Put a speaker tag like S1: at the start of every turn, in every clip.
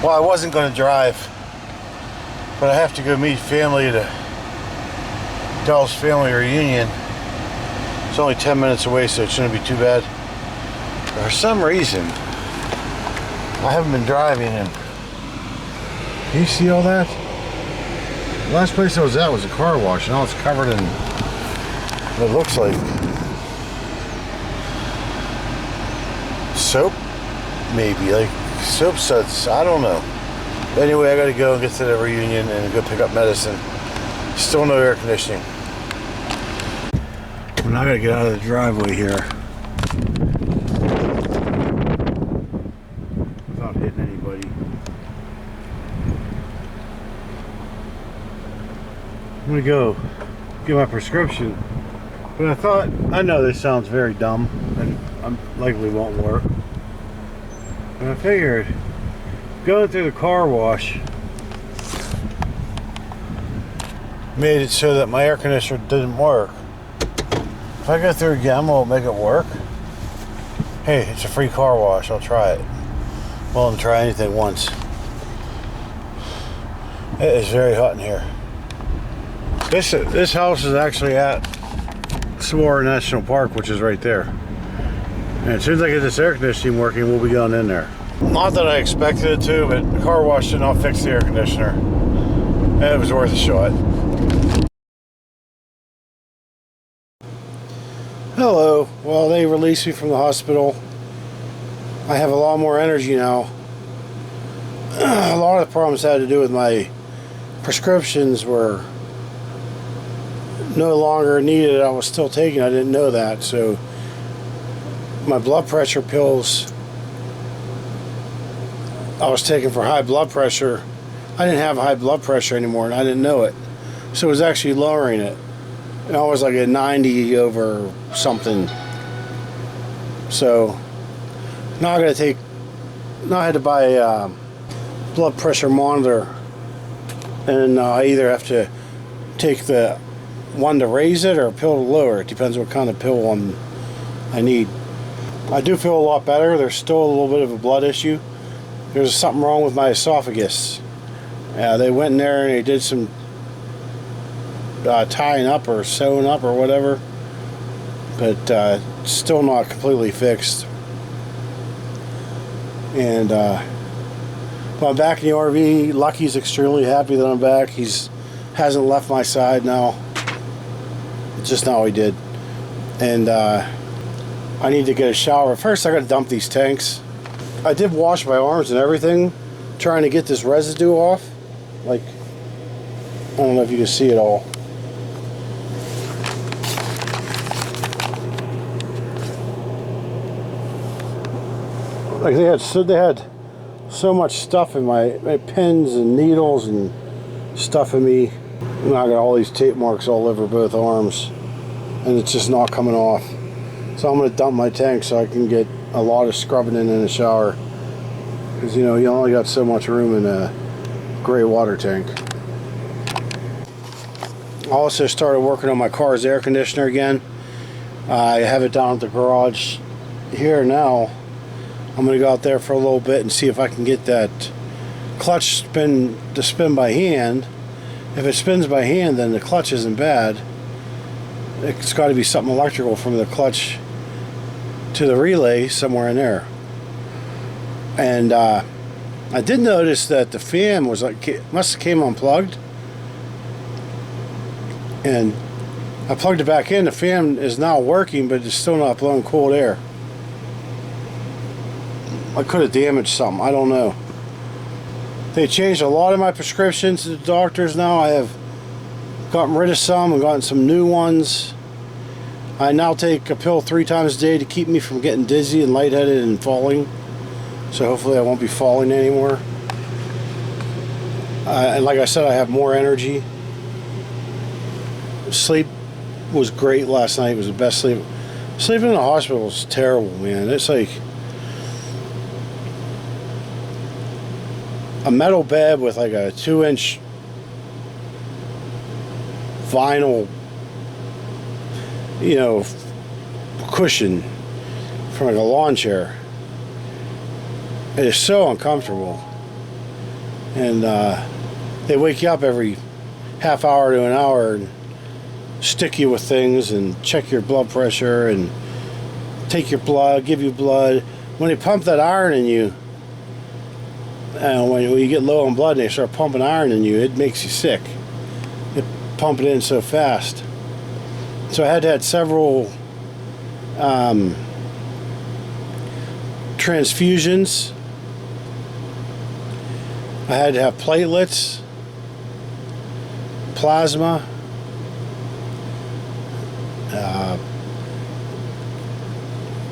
S1: Well, I wasn't going to drive, but I have to go meet family at a Dallas family reunion. It's only 10 minutes away, so it shouldn't be too bad. But for some reason, I haven't been driving, and can you see all that? The last place I was at was a car wash. Now it's covered in what it looks like soap, maybe like soap suds. I don't know. Anyway, I gotta go and get to the reunion and go pick up medicine. Still no air conditioning. I'm not gonna get out of the driveway here without hitting anybody. I'm gonna go get my prescription. But I know this sounds very dumb and likely won't work. But I figured going through the car wash made it so that my air conditioner didn't work. If I go through again, will it make it work? Hey, it's a free car wash. I'll try it. Well, I'll try anything once. It is very hot in here. This house is actually at Saguaro National Park, which is right there. And as soon as I get this air conditioning working, we'll be going in there. Not that I expected it to, but the car wash did not fix the air conditioner. And it was worth a shot. Hello. Well, they released me from the hospital. I have a lot more energy now. A lot of the problems had to do with my prescriptions were no longer needed. I was still taking. I didn't know that. So my blood pressure pills I was taking for high blood pressure, I didn't have high blood pressure anymore, and I didn't know it. So it was actually lowering it. And I was like at 90 over something. So now I had to buy a blood pressure monitor, and I either have to take the one to raise it or a pill to lower it. Depends what kind of pill I need. I do feel a lot better. There's still a little bit of a blood issue. There's something wrong with my esophagus. They went in there and they did some tying up or sewing up or whatever, but still not completely fixed. And well, I'm back in the RV. Lucky's extremely happy that I'm back. Hasn't left my side now. Just now he did. And I need to get a shower. First I gotta dump these tanks. I did wash my arms and everything, trying to get this residue off. Like, I don't know if you can see it all. Like they had so much stuff in my pins and needles and stuff in me. And I got all these tape marks all over both arms, and it's just not coming off. So I'm going to dump my tank so I can get a lot of scrubbing in the shower, because you only got so much room in a gray water tank. I also started working on my car's air conditioner again. I have it down at the garage here now. I'm going to go out there for a little bit and see if I can get that clutch to spin by hand. If it spins by hand, then the clutch isn't bad. It's got to be something electrical from the clutch to the relay somewhere in there. And I did notice that the fan was must have came unplugged, and I plugged it back in. The fan is now working, but it's still not blowing cold air. I could have damaged something. I don't know. They changed a lot of my prescriptions to the doctors now. I have gotten rid of some and gotten some new ones. I now take a pill 3 times a day to keep me from getting dizzy and lightheaded and falling. So hopefully I won't be falling anymore. And like I said, I have more energy. Sleep was great last night. It was the best sleep. Sleeping in the hospital was terrible, man. It's like a metal bed with like a 2-inch vinyl, cushion from like a lawn chair. It is so uncomfortable. and they wake you up every half hour to an hour and stick you with things and check your blood pressure and take your blood, give you blood. When they pump that iron in you, when you get low on blood and they start pumping iron in you, it makes you sick. They pump it in so fast. So I had to have several transfusions. I had to have platelets, plasma,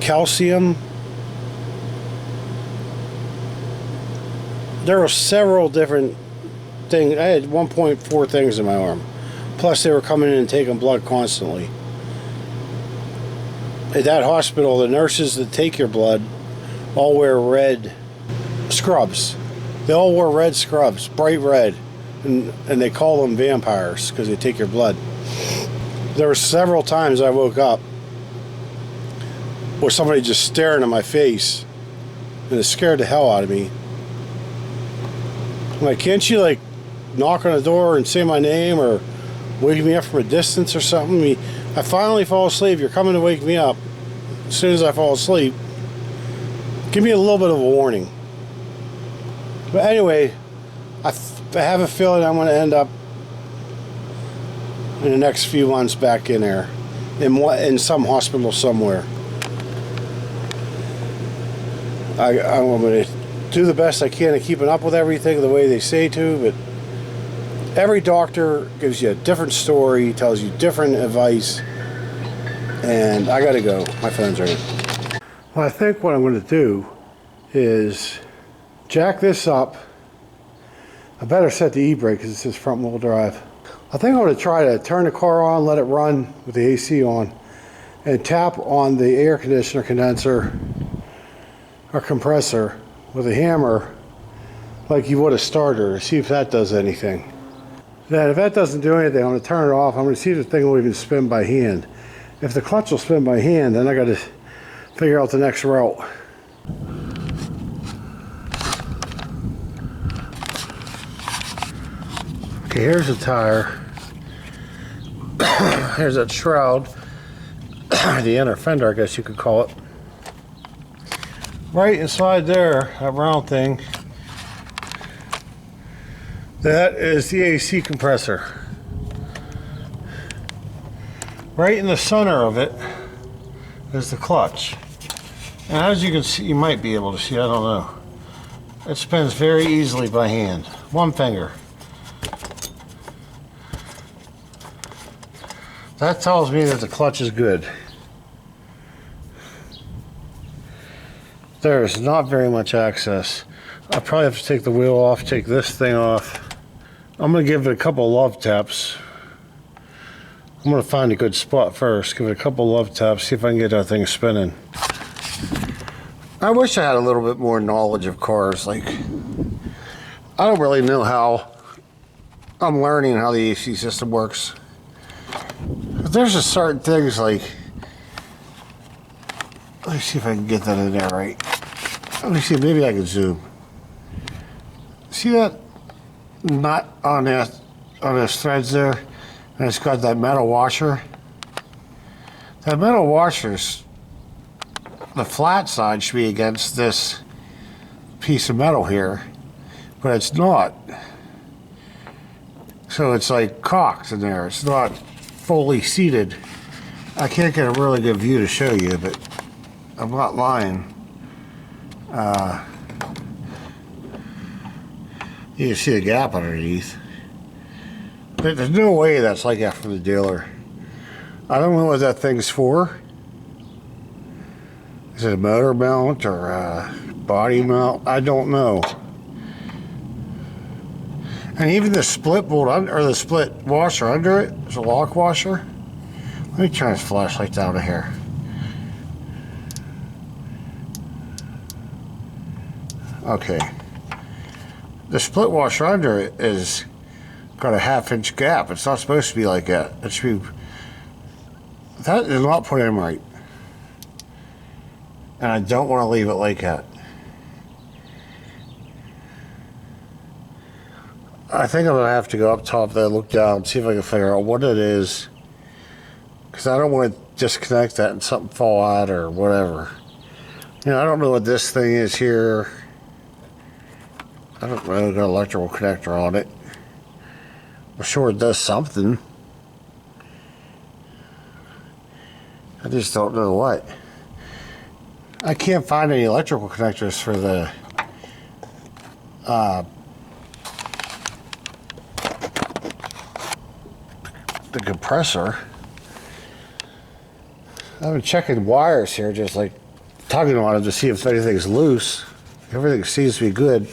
S1: calcium. There were several different things. I had 1.4 things in my arm. Plus they were coming in and taking blood constantly. At that hospital, the nurses that take your blood all wear red scrubs. They all wore red scrubs, bright red. And they call them vampires because they take your blood. There were several times I woke up with somebody just staring at my face, and it scared the hell out of me. I'm like, can't you like knock on the door and say my name or wake me up from a distance or something? I finally fall asleep. You're coming to wake me up. As soon as I fall asleep, give me a little bit of a warning. But anyway, I have a feeling I'm going to end up in the next few months back in there, in some hospital somewhere. I'm going to do the best I can at keeping up with everything the way they say to, but every doctor gives you a different story, tells you different advice, and I got to go. My phone's ringing. Well, I think what I'm going to do is jack this up. I better set the e-brake because it says front wheel drive. I think I'm going to try to turn the car on, let it run with the AC on, and tap on the air conditioner condenser or compressor with a hammer like you would a starter to see if that does anything. Then if that doesn't do anything, I'm going to turn it off. I'm going to see if the thing will even spin by hand. If the clutch will spin by hand, then I got to figure out the next route. Okay, here's the tire. Here's that shroud. The inner fender, I guess you could call it. Right inside there, that round thing, that is the AC compressor. Right in the center of it is the clutch. And as you can see, you might be able to see, I don't know. It spins very easily by hand. One finger. That tells me that the clutch is good. There's not very much access. I'll probably have to take the wheel off, take this thing off. I'm going to give it a couple love taps. I'm going to find a good spot first, give it a couple love taps, see if I can get that thing spinning. I wish I had a little bit more knowledge of cars. Like, I don't really know how. I'm learning how the AC system works. But there's just certain things like, let me see if I can get that in there right. Let me see, maybe I can zoom. See that nut on those threads there? And it's got that metal washer. That metal washer's, the flat side should be against this piece of metal here, but it's not. So it's like cocked in there. It's not fully seated. I can't get a really good view to show you, but I'm not lying. You can see the gap underneath. But there's no way that's like that from the dealer. I don't know what that thing's for. Is it a motor mount or a body mount? I don't know. And even the split bolt under, or the split washer under it, is a lock washer. Let me turn this flashlight down to here. Okay. The split washer under it is got a 1/2 gap. It's not supposed to be like that. It should be. That is not put in right. And I don't want to leave it like that. I think I'm going to have to go up top there, look down, see if I can figure out what it is. Because I don't want to disconnect that and something fall out or whatever. You know, I don't know what this thing is here. I don't know, got an electrical connector on it. I'm sure it does something. I just don't know what. I can't find any electrical connectors for the compressor. I've been checking wires here, just like tugging on them to see if anything's loose. Everything seems to be good.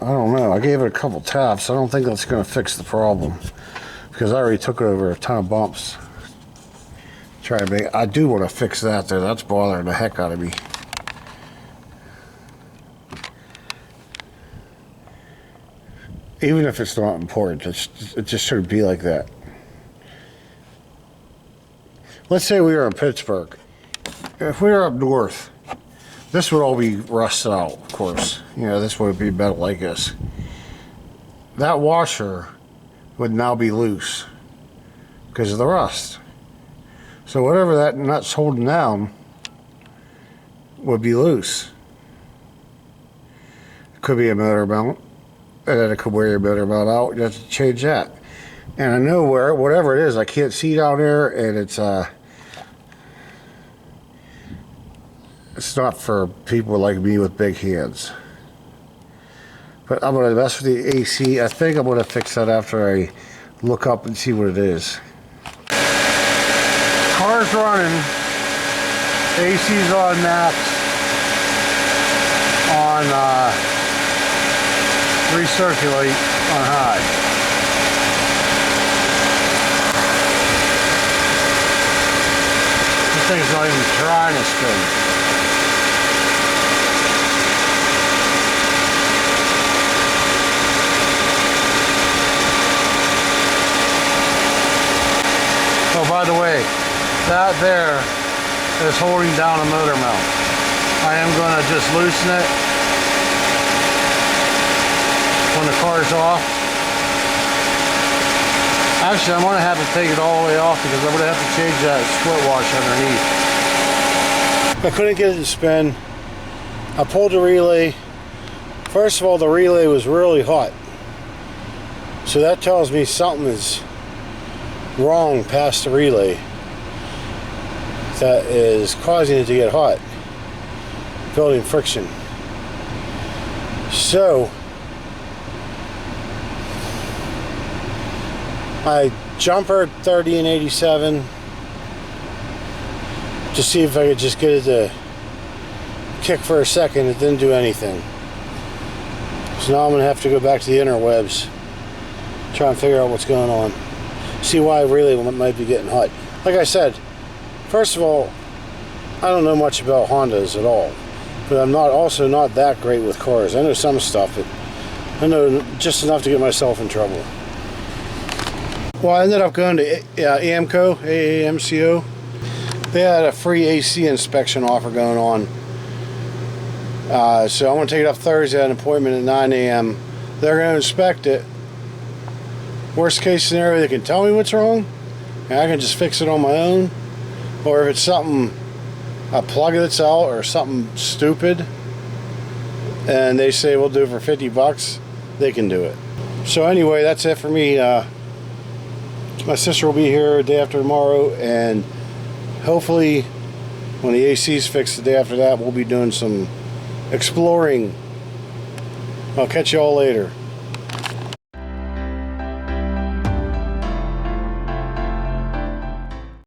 S1: I don't know. I gave it a couple taps. I don't think that's going to fix the problem because I already took it over a ton of bumps. Try to make. I do want to fix that though. That's bothering the heck out of me. Even if it's not important, it just shouldn't be like that. Let's say we were in Pittsburgh. If we were up north, this would all be rusted out, of course. You know, this would be metal like this. That washer would now be loose because of the rust. So whatever that nut's holding down would be loose. It could be a motor mount. And then it could wear your motor mount out. You have to change that. And I know where, whatever it is, I can't see down there, and it's not for people like me with big hands. But I'm gonna mess with the AC. I think I'm gonna fix that after I look up and see what it is. Car's running. AC's on max. On recirculate on high. This thing's not even trying to spin. Oh, by the way, that there is holding down a motor mount. I am going to just loosen it when the car's off. Actually, I'm going to have to take it all the way off because I'm going to have to change that split wash underneath. I couldn't get it to spin. I pulled the relay. First of all, the relay was really hot. So that tells me something is wrong past the relay that is causing it to get hot, building friction. So I jumpered 30 and 87 to see if I could just get it to kick for a second. It didn't do anything. So now I'm going to have to go back to the interwebs, try and figure out what's going on. See why really might be getting hot. Like I said, first of all, I don't know much about Hondas at all, but I'm also not that great with cars. I know some stuff, but I know just enough to get myself in trouble. Well, I ended up going to AAMCO. They had a free AC inspection offer going on. So I'm going to take it up Thursday. I had an appointment at 9 a.m. They're going to inspect it. Worst case scenario, they can tell me what's wrong, and I can just fix it on my own. Or if it's something, a plug that's out or something stupid, and they say we'll do it for 50 bucks, they can do it. So anyway, that's it for me. My sister will be here the day after tomorrow, and hopefully when the AC's fixed the day after that, we'll be doing some exploring. I'll catch you all later.